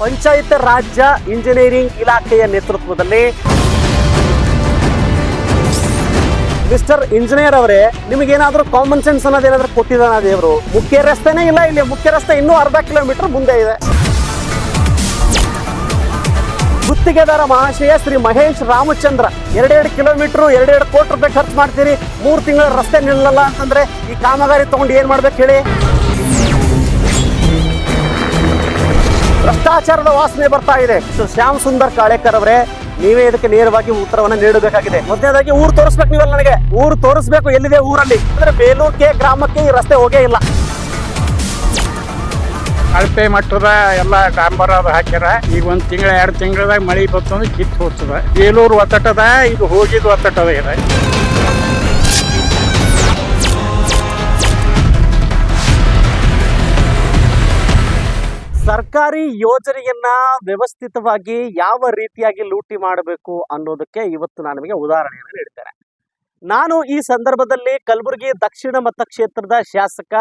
ಪಂಚಾಯತ್ ರಾಜ್ಯ ಇಂಜಿನಿಯರಿಂಗ್ ಇಲಾಖೆಯ ನೇತೃತ್ವದಲ್ಲಿ ಮಿಸ್ಟರ್ ಇಂಜಿನಿಯರ್ ಅವರೇ, ನಿಮಗೇನಾದ್ರೂ ಕಾಮನ್ ಸೆನ್ಸ್ ಅನ್ನೋದೇನಾದ್ರೂ ಕೊಟ್ಟಿದ್ದಾನ ದೇವರು? ಮುಖ್ಯ ರಸ್ತೆನೇ ಇಲ್ಲ, ಇಲ್ಲಿ ಮುಖ್ಯ ರಸ್ತೆ ಇನ್ನೂ ಅರ್ಧ ಕಿಲೋಮೀಟರ್ ಮುಂದೆ ಇದೆ. ಗುತ್ತಿಗೆದಾರ ಮಹಾಶಯ ಶ್ರೀ ಮಹೇಶ್ ರಾಮಚಂದ್ರ 2 ಕಿಲೋಮೀಟರ್ 2 ಕೋಟಿ ರೂಪಾಯಿ ಖರ್ಚು ಮಾಡ್ತೀರಿ, 3 ತಿಂಗಳ ರಸ್ತೆ ನಿಲ್ಲಲ್ಲ ಅಂತಂದ್ರೆ ಈ ಕಾಮಗಾರಿ ತಗೊಂಡು ಏನ್ ಮಾಡ್ಬೇಕು ಹೇಳಿ? ಭ್ರಷ್ಟಾಚಾರದ ವಾಸನೆ ಬರ್ತಾ ಇದೆ. ಶ್ಯಾಮ್ ಸುಂದರ್ ಕಾಳೇಕರ್ ಅವರೇ, ನೀವೇ ಇದಕ್ಕೆ ನೇರವಾಗಿ ಉತ್ತರವನ್ನ ನೀಡಬೇಕಾಗಿದೆ. ಮೊದಲನೇದಾಗಿ ಊರು ತೋರಿಸ್ಬೇಕು ನೀವಲ್ಲ, ನನಗೆ ಊರು ತೋರಿಸ್ಬೇಕು. ಎಲ್ಲಿದೆ ಊರಲ್ಲಿ ಅಂದ್ರೆ ಬೇಲೂರ್ಗೆ ಗ್ರಾಮಕ್ಕೆ ಈ ರಸ್ತೆ ಹೋಗೇ ಇಲ್ಲ. ಅಳತೆ ಮಟ್ಟದ ಎಲ್ಲ ಡಾಂಬರ್ ಅದು ಹಾಕ್ಯಾರ. ಈಗ 1 ತಿಂಗಳ 2 ತಿಂಗಳದಾಗ ಮಳೆ ಬರ್ತಂದ್ರೆ ಕಿತ್ತು ಹೋಗ್ತದ. ಬೇಲೂರು ಒತ್ತಟದ, ಇದು ಹೋಗಿದ್ದು ಒತ್ತಟದ ಇದೆ. ಸರ್ಕಾರಿ ಯೋಜನೆಯನ್ನ ವ್ಯವಸ್ಥಿತವಾಗಿ ಯಾವ ರೀತಿಯಾಗಿ ಲೂಟಿ ಮಾಡಬೇಕು ಅನ್ನೋದಕ್ಕೆ ಇವತ್ತು ನಾನು ನಿಮಗೆ ಉದಾಹರಣೆಯನ್ನು ನೀಡ್ತೇನೆ. ನಾನು ಈ ಸಂದರ್ಭದಲ್ಲಿ ಕಲಬುರಗಿ ದಕ್ಷಿಣ ಮತಕ್ಷೇತ್ರದ ಶಾಸಕ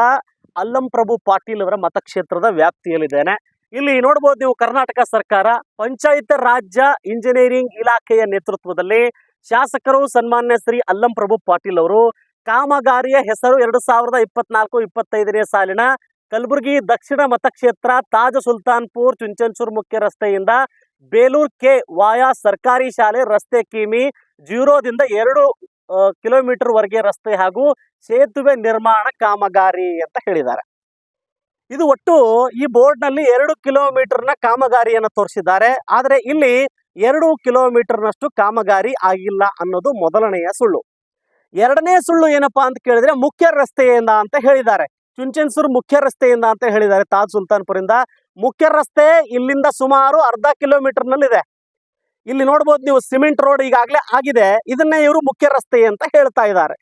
ಅಲ್ಲಂ ಪ್ರಭು ಪಾಟೀಲ್ ಅವರ ಮತಕ್ಷೇತ್ರದ ವ್ಯಾಪ್ತಿಯಲ್ಲಿದ್ದೇನೆ. ಇಲ್ಲಿ ನೋಡಬಹುದು ನೀವು, ಕರ್ನಾಟಕ ಸರ್ಕಾರ ಪಂಚಾಯತ್ ರಾಜ್ಯ ಇಂಜಿನಿಯರಿಂಗ್ ಇಲಾಖೆಯ ನೇತೃತ್ವದಲ್ಲಿ ಶಾಸಕರು ಸನ್ಮಾನ್ಯ ಶ್ರೀ ಅಲ್ಲಂ ಪ್ರಭು ಪಾಟೀಲ್ ಅವರು ಕಾಮಗಾರಿಯ ಹೆಸರು 2024-25ನೇ ಸಾಲಿನ ಕಲಬುರಗಿ ದಕ್ಷಿಣ ಮತಕ್ಷೇತ್ರ ತಾಜ್ ಸುಲ್ತಾನ್ಪುರ್ ಚುಂಚನಸೂರು ಮುಖ್ಯ ರಸ್ತೆಯಿಂದ ಬೇಲೂರ್ ಕೆ ವಾಯಾ ಸರ್ಕಾರಿ ಶಾಲೆ ರಸ್ತೆ ಕಿಮಿ 0ದಿಂದ 2 ಕಿಲೋಮೀಟರ್ ವರೆಗೆ ರಸ್ತೆ ಹಾಗೂ ಸೇತುವೆ ನಿರ್ಮಾಣ ಕಾಮಗಾರಿ ಅಂತ ಹೇಳಿದ್ದಾರೆ. ಇದು ಒಟ್ಟು ಈ ಬೋರ್ಡ್ ನಲ್ಲಿ 2 ಕಿಲೋಮೀಟರ್ನ ಕಾಮಗಾರಿಯನ್ನು ತೋರಿಸಿದ್ದಾರೆ. ಆದರೆ ಇಲ್ಲಿ 2 ಕಿಲೋಮೀಟರ್ನಷ್ಟು ಕಾಮಗಾರಿ ಆಗಿಲ್ಲ ಅನ್ನೋದು ಮೊದಲನೆಯ ಸುಳ್ಳು. ಎರಡನೇ ಸುಳ್ಳು ಏನಪ್ಪಾ ಅಂತ ಕೇಳಿದ್ರೆ, ಮುಖ್ಯ ರಸ್ತೆಯಿಂದ ಅಂತ ಹೇಳಿದ್ದಾರೆ. ಚುಂಚನಸೂರು ಮುಖ್ಯ ರಸ್ತೆಯಿಂದ ಅಂತ ಹೇಳಿದ್ದಾರೆ. ತಾಜ್ ಸುಲ್ತಾನ್ಪುರಿಂದ ಮುಖ್ಯ ರಸ್ತೆ ಇಲ್ಲಿಂದ ಸುಮಾರು ಅರ್ಧ ಕಿಲೋಮೀಟರ್ ನಲ್ಲಿದೆ. ಇಲ್ಲಿ ನೋಡ್ಬೋದು ನೀವು, ಸಿಮೆಂಟ್ ರೋಡ್ ಈಗಾಗಲೇ ಆಗಿದೆ. ಇದನ್ನೇ ಇವರು ಮುಖ್ಯ ರಸ್ತೆ ಅಂತ ಹೇಳ್ತಾ ಇದ್ದಾರೆ.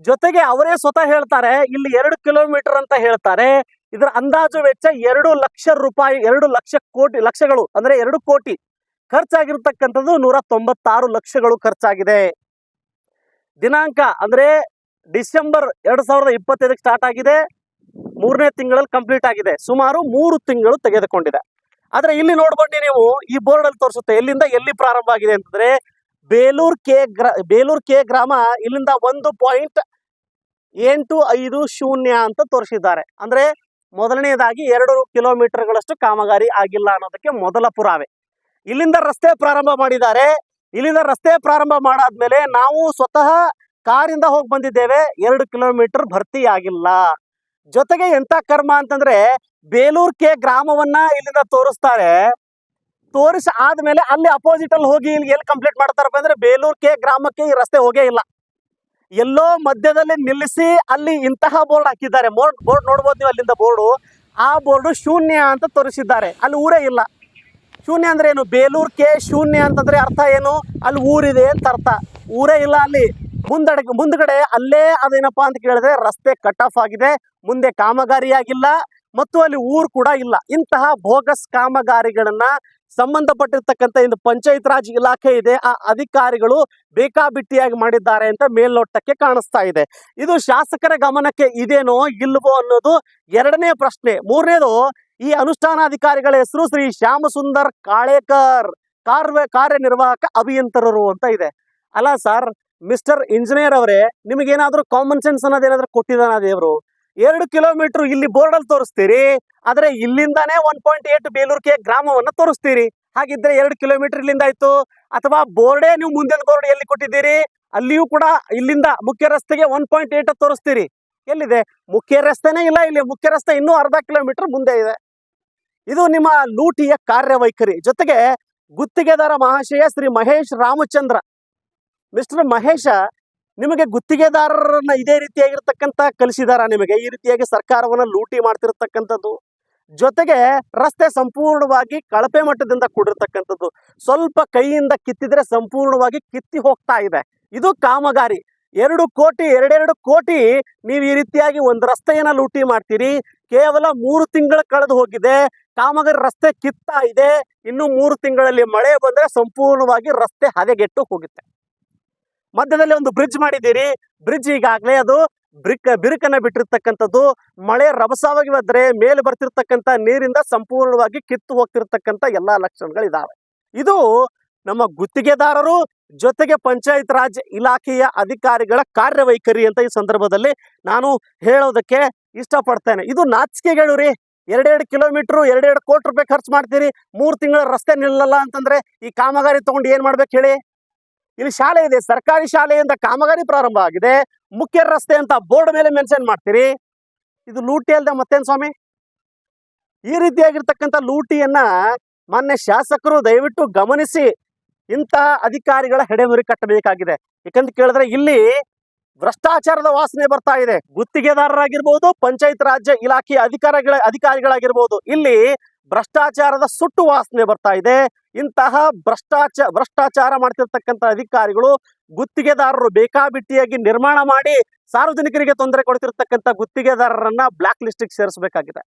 ಜೊತೆಗೆ ಅವರೇ ಸ್ವತಃ ಹೇಳ್ತಾರೆ ಇಲ್ಲಿ 2 ಕಿಲೋಮೀಟರ್ ಅಂತ ಹೇಳ್ತಾರೆ. ಇದರ ಅಂದಾಜು ವೆಚ್ಚ 2 ಲಕ್ಷ ರೂಪಾಯಿ, 2 ಲಕ್ಷಗಳು ಅಂದ್ರೆ 2 ಕೋಟಿ ಖರ್ಚಾಗಿರ್ತಕ್ಕಂಥದ್ದು 196 ಲಕ್ಷಗಳು ಖರ್ಚಾಗಿದೆ. ದಿನಾಂಕ ಅಂದ್ರೆ ಡಿಸೆಂಬರ್ 2025 ಸ್ಟಾರ್ಟ್ ಆಗಿದೆ, 3ನೇ ತಿಂಗಳಲ್ಲಿ ಕಂಪ್ಲೀಟ್ ಆಗಿದೆ. ಸುಮಾರು 3 ತಿಂಗಳು ತೆಗೆದುಕೊಂಡಿದೆ. ಆದ್ರೆ ಇಲ್ಲಿ ನೋಡ್ಕೊಂಡು ನೀವು ಈ ಬೋರ್ಡ್ ಅಲ್ಲಿ ತೋರಿಸುತ್ತೆ ಎಲ್ಲಿಂದ ಎಲ್ಲಿ ಪ್ರಾರಂಭ ಆಗಿದೆ ಅಂತಂದ್ರೆ, ಬೇಲೂರ್ ಕೆ ಗ್ರಾಮ ಇಲ್ಲಿಂದ 1.850 ಅಂತ ತೋರಿಸಿದ್ದಾರೆ. ಅಂದ್ರೆ ಮೊದಲನೇದಾಗಿ 2 ಕಿಲೋಮೀಟರ್ಗಳಷ್ಟು ಕಾಮಗಾರಿ ಆಗಿಲ್ಲ ಅನ್ನೋದಕ್ಕೆ ಮೊದಲ ಪುರಾವೆ. ಇಲ್ಲಿಂದ ರಸ್ತೆ ಪ್ರಾರಂಭ ಮಾಡಿದ್ದಾರೆ. ಇಲ್ಲಿಂದ ರಸ್ತೆ ಪ್ರಾರಂಭ ಮಾಡಾದ್ಮೇಲೆ ನಾವು ಸ್ವತಃ ಕಾರಿಂದ ಹೋಗಿ ಬಂದಿದ್ದೇವೆ, 2 ಕಿಲೋಮೀಟರ್ ಭರ್ತಿ ಆಗಿಲ್ಲ. ಜೊತೆಗೆ ಎಂತ ಕರ್ಮ ಅಂತಂದ್ರೆ, ಬೇಲೂರ್ ಕೆ ಗ್ರಾಮವನ್ನ ಇಲ್ಲಿಂದ ತೋರಿಸ್ತಾರೆ. ತೋರಿಸಿ ಆದ್ಮೇಲೆ ಅಲ್ಲಿ ಅಪೋಸಿಟ್ ಅಲ್ಲಿ ಹೋಗಿ ಇಲ್ಲಿ ಎಲ್ಲಿ ಕಂಪ್ಲೀಟ್ ಮಾಡ್ತಾರಪ್ಪ ಅಂದ್ರೆ, ಬೇಲೂರ್ ಕೆ ಗ್ರಾಮಕ್ಕೆ ಈ ರಸ್ತೆ ಹೋಗೇ ಇಲ್ಲ. ಎಲ್ಲೋ ಮಧ್ಯದಲ್ಲಿ ನಿಲ್ಲಿಸಿ ಅಲ್ಲಿ ಇಂತಹ ಬೋರ್ಡ್ ಹಾಕಿದ್ದಾರೆ. ಬೋರ್ಡ್ ನೋಡ್ಬೋದು ನೀವು, ಅಲ್ಲಿಂದ ಬೋರ್ಡು, ಆ ಬೋರ್ಡು ಶೂನ್ಯ ಅಂತ ತೋರಿಸಿದ್ದಾರೆ. ಅಲ್ಲಿ ಊರೇ ಇಲ್ಲ. ಶೂನ್ಯ ಅಂದ್ರೆ ಏನು? ಬೇಲೂರ್ ಕೆ ಶೂನ್ಯ ಅಂತಂದ್ರೆ ಅರ್ಥ ಏನು? ಅಲ್ಲಿ ಊರಿದೆ ಅಂತ ಅರ್ಥ. ಊರೇ ಇಲ್ಲ ಅಲ್ಲಿ. ಮುಂದ್ಗಡೆ ಅಲ್ಲೇ ಅದೇನಪ್ಪಾ ಅಂತ ಕೇಳಿದ್ರೆ ರಸ್ತೆ ಕಟ್ ಆಫ್ ಆಗಿದೆ, ಮುಂದೆ ಕಾಮಗಾರಿ ಆಗಿಲ್ಲ ಮತ್ತು ಅಲ್ಲಿ ಊರು ಕೂಡ ಇಲ್ಲ. ಇಂತಹ ಬೋಗಸ್ ಕಾಮಗಾರಿಗಳನ್ನ ಸಂಬಂಧಪಟ್ಟಿರ್ತಕ್ಕಂಥ ಇಂದು ಪಂಚಾಯತ್ ರಾಜ್ ಇಲಾಖೆ ಇದೆ, ಆ ಅಧಿಕಾರಿಗಳು ಬೇಕಾಬಿಟ್ಟಿಯಾಗಿ ಮಾಡಿದ್ದಾರೆ ಅಂತ ಮೇಲ್ನೋಟಕ್ಕೆ ಕಾಣಿಸ್ತಾ ಇದೆ. ಇದು ಶಾಸಕರ ಗಮನಕ್ಕೆ ಇದೇನೋ ಇಲ್ವೋ ಅನ್ನೋದು ಎರಡನೇ ಪ್ರಶ್ನೆ. ಮೂರನೇದು, ಈ ಅನುಷ್ಠಾನಾಧಿಕಾರಿಗಳ ಹೆಸರು ಶ್ರೀ ಶ್ಯಾಮ ಸುಂದರ್ ಕಾಳೇಕರ್, ಕಾರ್ಯನಿರ್ವಾಹಕ ಅಭಿಯಂತರರು ಅಂತ ಇದೆ. ಅಲ್ಲ ಸರ್, ಮಿಸ್ಟರ್ ಇಂಜಿನಿಯರ್ ಅವರೇ, ನಿಮಗೇನಾದ್ರೂ ಕಾಮನ್ ಸೆನ್ಸ್ ಅನ್ನೋದೇನಾದ್ರೂ ಕೊಟ್ಟಿದ್ದಾನ ದೇವರು? 2 ಕಿಲೋಮೀಟರ್ ಇಲ್ಲಿ ಬೋರ್ಡ್ ಅಲ್ಲಿ ತೋರಿಸ್ತೀರಿ, ಆದ್ರೆ ಇಲ್ಲಿಂದಾನೇ 1.8 ಬೇಲೂರ್ ಕೆ ಗ್ರಾಮವನ್ನ ತೋರಿಸ್ತೀರಿ. ಹಾಗಿದ್ರೆ 2 ಕಿಲೋಮೀಟರ್ ಇಲ್ಲಿಂದ ಆಯ್ತು. ಅಥವಾ ಬೋರ್ಡೇ ನೀವು ಮುಂದಿನ ಬೋರ್ಡ್ ಎಲ್ಲಿ ಕೊಟ್ಟಿದ್ದೀರಿ, ಅಲ್ಲಿಯೂ ಕೂಡ ಇಲ್ಲಿಂದ ಮುಖ್ಯ ರಸ್ತೆಗೆ 1.8 ತೋರಿಸ್ತೀರಿ. ಎಲ್ಲಿದೆ ಮುಖ್ಯ ರಸ್ತೆನೇ ಇಲ್ಲ, ಇಲ್ಲಿ ಮುಖ್ಯ ರಸ್ತೆ ಇನ್ನೂ ಅರ್ಧ ಕಿಲೋಮೀಟರ್ ಮುಂದೆ ಇದೆ. ಇದು ನಿಮ್ಮ ಲೂಟಿಯ ಕಾರ್ಯವೈಖರಿ. ಜೊತೆಗೆ ಗುತ್ತಿಗೆದಾರ ಮಹಾಶಯ ಶ್ರೀ ಮಹೇಶ್ ರಾಮಚಂದ್ರ, ಮಿಸ್ಟರ್ ಮಹೇಶ, ನಿಮಗೆ ಗುತ್ತಿಗೆದಾರರನ್ನ ಇದೇ ರೀತಿಯಾಗಿರ್ತಕ್ಕಂಥ ಕಲಿಸಿದಾರ? ನಿಮಗೆ ಈ ರೀತಿಯಾಗಿ ಸರ್ಕಾರವನ್ನ ಲೂಟಿ ಮಾಡ್ತಿರ್ತಕ್ಕಂಥದ್ದು. ಜೊತೆಗೆ ರಸ್ತೆ ಸಂಪೂರ್ಣವಾಗಿ ಕಳಪೆ ಮಟ್ಟದಿಂದ ಕೂಡಿರ್ತಕ್ಕಂಥದ್ದು. ಸ್ವಲ್ಪ ಕೈಯಿಂದ ಕಿತ್ತಿದ್ರೆ ಸಂಪೂರ್ಣವಾಗಿ ಕಿತ್ತಿ ಹೋಗ್ತಾ ಇದೆ. ಇದು ಕಾಮಗಾರಿ. 2 ಕೋಟಿ ನೀವು ಈ ರೀತಿಯಾಗಿ ಒಂದು ರಸ್ತೆಯನ್ನ ಲೂಟಿ ಮಾಡ್ತೀರಿ. ಕೇವಲ 3 ತಿಂಗಳು ಕಳೆದು ಹೋಗಿದೆ, ಕಾಮಗಾರಿ ರಸ್ತೆ ಕಿತ್ತಾ ಇದೆ. ಇನ್ನು 3 ತಿಂಗಳಲ್ಲಿ ಮಳೆ ಬಂದ್ರೆ ಸಂಪೂರ್ಣವಾಗಿ ರಸ್ತೆ ಹದಗೆಟ್ಟು ಹೋಗುತ್ತೆ. ಮಧ್ಯದಲ್ಲಿ ಒಂದು ಬ್ರಿಡ್ಜ್ ಮಾಡಿದ್ದೀರಿ. ಬ್ರಿಡ್ಜ್ ಈಗಾಗಲೇ ಅದು ಬಿರುಕನ್ನ ಬಿಟ್ಟಿರ್ತಕ್ಕಂಥದ್ದು. ಮಳೆ ರಭಸವಾಗಿ ಬಂದ್ರೆ ಮೇಲೆ ಬರ್ತಿರ್ತಕ್ಕಂಥ ನೀರಿಂದ ಸಂಪೂರ್ಣವಾಗಿ ಕಿತ್ತು ಹೋಗ್ತಿರ್ತಕ್ಕಂಥ ಎಲ್ಲಾ ಲಕ್ಷಣಗಳಿದಾವೆ. ಇದು ನಮ್ಮ ಗುತ್ತಿಗೆದಾರರು ಜೊತೆಗೆ ಪಂಚಾಯತ್ ರಾಜ್ ಇಲಾಖೆಯ ಅಧಿಕಾರಿಗಳ ಕಾರ್ಯವೈಖರಿ ಅಂತ ಈ ಸಂದರ್ಭದಲ್ಲಿ ನಾನು ಹೇಳೋದಕ್ಕೆ ಇಷ್ಟಪಡ್ತೇನೆ. ಇದು ನಾಚಿಕೆಗಳು ರೀ. 2 ಕಿಲೋಮೀಟರ್ 2 ಕೋಟಿ ರೂಪಾಯಿ ಖರ್ಚು ಮಾಡ್ತೀರಿ, 3 ತಿಂಗಳ ರಸ್ತೆ ನಿಲ್ಲಲ್ಲ ಅಂತಂದ್ರೆ ಈ ಕಾಮಗಾರಿ ತಗೊಂಡು ಏನ್ ಮಾಡ್ಬೇಕು ಹೇಳಿ? ಇಲ್ಲಿ ಶಾಲೆ ಇದೆ, ಸರ್ಕಾರಿ ಶಾಲೆಯಿಂದ ಕಾಮಗಾರಿ ಪ್ರಾರಂಭ ಆಗಿದೆ, ಮುಖ್ಯ ರಸ್ತೆ ಅಂತ ಬೋರ್ಡ್ ಮೇಲೆ ಮೆನ್ಷನ್ ಮಾಡ್ತೀರಿ. ಇದು ಲೂಟಿ ಅಲ್ದ ಮತ್ತೇನ್ ಸ್ವಾಮಿ? ಈ ರೀತಿಯಾಗಿರ್ತಕ್ಕಂಥ ಲೂಟಿಯನ್ನ ಮಾನ್ಯ ಶಾಸಕರು ದಯವಿಟ್ಟು ಗಮನಿಸಿ ಇಂತಹ ಅಧಿಕಾರಿಗಳ ಹೆಡೆಮುರಿ ಕಟ್ಟಬೇಕಾಗಿದೆ. ಯಾಕಂತ ಕೇಳಿದ್ರೆ ಇಲ್ಲಿ ಭ್ರಷ್ಟಾಚಾರದ ವಾಸನೆ ಬರ್ತಾ ಇದೆ. ಗುತ್ತಿಗೆದಾರರಾಗಿರ್ಬೋದು, ಪಂಚಾಯತ್ ರಾಜ್ಯ ಇಲಾಖೆಯ ಅಧಿಕಾರಿಗಳಾಗಿರ್ಬೋದು, ಇಲ್ಲಿ ಭ್ರಷ್ಟಾಚಾರದ ಸುಟ್ಟು ವಾಸನೆ ಬರ್ತಾ ಇದೆ. ಇಂತಹ ಭ್ರಷ್ಟಾಚಾರ ಮಾಡ್ತಿರ್ತಕ್ಕಂಥ ಅಧಿಕಾರಿಗಳು ಗುತ್ತಿಗೆದಾರರು ಬೇಕಾಬಿಟ್ಟಿಯಾಗಿ ನಿರ್ಮಾಣ ಮಾಡಿ ಸಾರ್ವಜನಿಕರಿಗೆ ತೊಂದರೆ ಕೊಡ್ತಿರ್ತಕ್ಕಂಥ ಗುತ್ತಿಗೆದಾರರನ್ನ ಬ್ಲಾಕ್ ಲಿಸ್ಟಿಗೆ ಸೇರಿಸಬೇಕಾಗಿದೆ.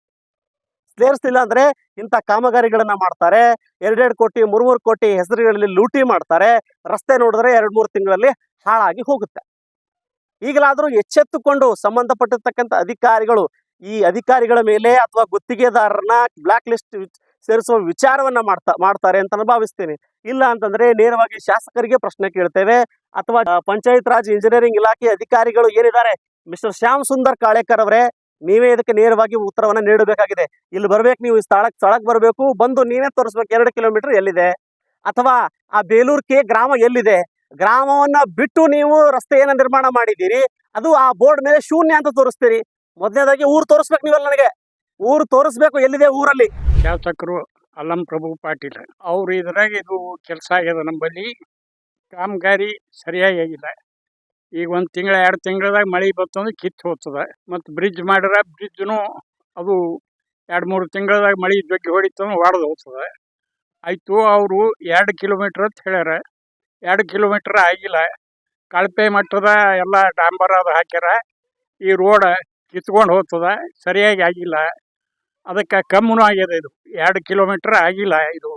ಸೇರಿಸಲಿಲ್ಲ ಅಂದ್ರೆ ಇಂಥ ಕಾಮಗಾರಿಗಳನ್ನ ಮಾಡ್ತಾರೆ. 2 ಕೋಟಿ 3 ಕೋಟಿ ಹೆಸರುಗಳಲ್ಲಿ ಲೂಟಿ ಮಾಡ್ತಾರೆ. ರಸ್ತೆ ನೋಡಿದ್ರೆ 2-3 ತಿಂಗಳಲ್ಲಿ ಹಾಳಾಗಿ ಹೋಗುತ್ತೆ. ಈಗಲಾದರೂ ಎಚ್ಚೆತ್ತುಕೊಂಡು ಸಂಬಂಧಪಟ್ಟಿರ್ತಕ್ಕಂಥ ಅಧಿಕಾರಿಗಳು ಈ ಅಧಿಕಾರಿಗಳ ಮೇಲೆ ಅಥವಾ ಗುತ್ತಿಗೆದಾರರನ್ನ ಬ್ಲಾಕ್ ಲಿಸ್ಟ್ ಸೇರಿಸುವ ವಿಚಾರವನ್ನ ಮಾಡ್ತಾರೆ ಅಂತ ನಾನು ಭಾವಿಸ್ತೀನಿ. ಇಲ್ಲ ಅಂತಂದ್ರೆ ನೇರವಾಗಿ ಶಾಸಕರಿಗೆ ಪ್ರಶ್ನೆ ಕೇಳ್ತೇವೆ ಅಥವಾ ಪಂಚಾಯತ್ ರಾಜ್ ಇಂಜಿನಿಯರಿಂಗ್ ಇಲಾಖೆ ಅಧಿಕಾರಿಗಳು ಏನಿದ್ದಾರೆ, ಮಿಸ್ಟರ್ ಶ್ಯಾಮ್ ಸುಂದರ್ ಕಾಳೇಕರ್ ಅವರೇ, ನೀವೇ ಇದಕ್ಕೆ ನೇರವಾಗಿ ಉತ್ತರವನ್ನ ನೀಡಬೇಕಾಗಿದೆ. ಇಲ್ಲಿ ಬರ್ಬೇಕು, ನೀವು ಸ್ಥಳಕ್ಕೆ ಬರಬೇಕು, ಬಂದು ನೀವೇ ತೋರಿಸ್ಬೇಕು 2 ಕಿಲೋಮೀಟರ್ ಎಲ್ಲಿದೆ, ಅಥವಾ ಆ ಬೇಲೂರು ಗ್ರಾಮ ಎಲ್ಲಿದೆ, ಗ್ರಾಮವನ್ನ ಬಿಟ್ಟು ನೀವು ರಸ್ತೆಯನ್ನ ನಿರ್ಮಾಣ ಮಾಡಿದ್ದೀರಿ, ಅದು ಆ ಬೋರ್ಡ್ ಮೇಲೆ ಶೂನ್ಯ ಅಂತ ತೋರಿಸ್ತೀರಿ. ಮೊದಲನೇದಾಗಿ ಊರು ತೋರಿಸ್ಬೇಕು, ನೀವಲ್ಲ ನನಗೆ ಊರು ತೋರಿಸ್ಬೇಕು, ಎಲ್ಲಿದೆ ಊರಲ್ಲಿ. ಶಾಸಕರು ಅಲ್ಲಂ ಪ್ರಭು ಪಾಟೀಲ್ ಅವ್ರು ಇದ್ರಾಗ ಇದು ಕೆಲಸ ಆಗ್ಯದ. ನಮ್ಮಲ್ಲಿ ಕಾಮಗಾರಿ ಸರಿಯಾಗಿ ಆಗಿಲ್ಲ. ಈಗ 1 ತಿಂಗಳ 2 ತಿಂಗಳದಾಗ ಮಳೆ ಬರ್ತಂದ್ರೆ ಕಿತ್ತು ಹೋಗ್ತದೆ. ಮತ್ತು ಬ್ರಿಡ್ಜ್ ಮಾಡ್ಯಾರ, ಬ್ರಿಡ್ಜ್ನು ಅದು 2-3 ತಿಂಗಳದಾಗ ಮಳೆ ಜಗ್ಗಿ ಹೊಡಿತಂದ್ರೆ ಒಡೆದು ಹೋಗ್ತದೆ. ಆಯಿತು, ಅವರು 2 ಕಿಲೋಮೀಟ್ರ್ ಅಂತ ಹೇಳ್ಯಾರ. 2 ಕಿಲೋಮೀಟ್ರ್ ಆಗಿಲ್ಲ. ಕಳಪೆ ಮಟ್ಟದ ಎಲ್ಲ ಡಾಂಬರ್ ಅದು ಹಾಕ್ಯಾರ. ಈ ರೋಡ್ ಕಿತ್ಕೊಂಡು ಹೋಗ್ತದೆ, ಸರಿಯಾಗಿ ಆಗಿಲ್ಲ. ಅದಕ್ಕೆ ಕಮ್ಮನೂ ಆಗ್ಯದ. ಇದು 2 ಕಿಲೋಮೀಟ್ರ್ ಆಗಿಲ್ಲ. ಇದು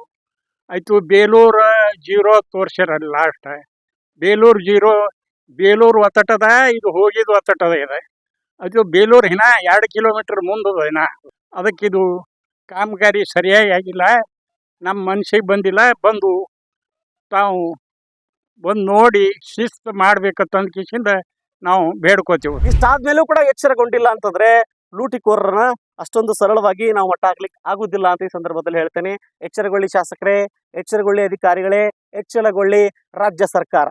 ಆಯಿತು. ಬೇಲೂರು 0 ತೋರ್ಸ್ಯಾರ ಲಾಸ್ಟ್. ಬೇಲೂರು 0, ಬೇಲೂರು ಒತ್ತಟದ, ಇದು ಹೋಗಿದ್ದು ಒತ್ತಟದ ಇದೆ. ಅದು ಬೇಲೂರು ಹಿನ 2 ಕಿಲೋಮೀಟ್ರ್ ಮುಂದದ ಹಿನ. ಅದಕ್ಕಿದು ಕಾಮಗಾರಿ ಸರಿಯಾಗಿ ಆಗಿಲ್ಲ. ನಮ್ಮ ಮನಸ್ಸಿಗೆ ಬಂದಿಲ್ಲ. ಬಂದು ತಾವು ಬಂದು ನೋಡಿ ಶಿಸ್ತು ಮಾಡ್ಬೇಕಂತ ಕಿಸಿಂದ ನಾವು ಬೇಡ್ಕೋತೀವಿ. ಇಷ್ಟಾದ್ಮೇಲೂ ಕೂಡ ಎಚ್ಚರಗೊಂಡಿಲ್ಲ ಅಂತಂದ್ರೆ ಲೂಟಿಕೋರರನ್ನ ಅಷ್ಟೊಂದು ಸರಳವಾಗಿ ನಾವು ಮಟ್ಟ ಹಾಕ್ಲಿಕ್ಕೆ ಆಗುದಿಲ್ಲ ಅಂತ ಈ ಸಂದರ್ಭದಲ್ಲಿ ಹೇಳ್ತೇನೆ. ಎಚ್ಚರಗೊಳ್ಳಿ ಶಾಸಕರೇ, ಎಚ್ಚರಗೊಳ್ಳಿ ಅಧಿಕಾರಿಗಳೇ, ಎಚ್ಚರಗೊಳ್ಳಿ ರಾಜ್ಯ ಸರ್ಕಾರ.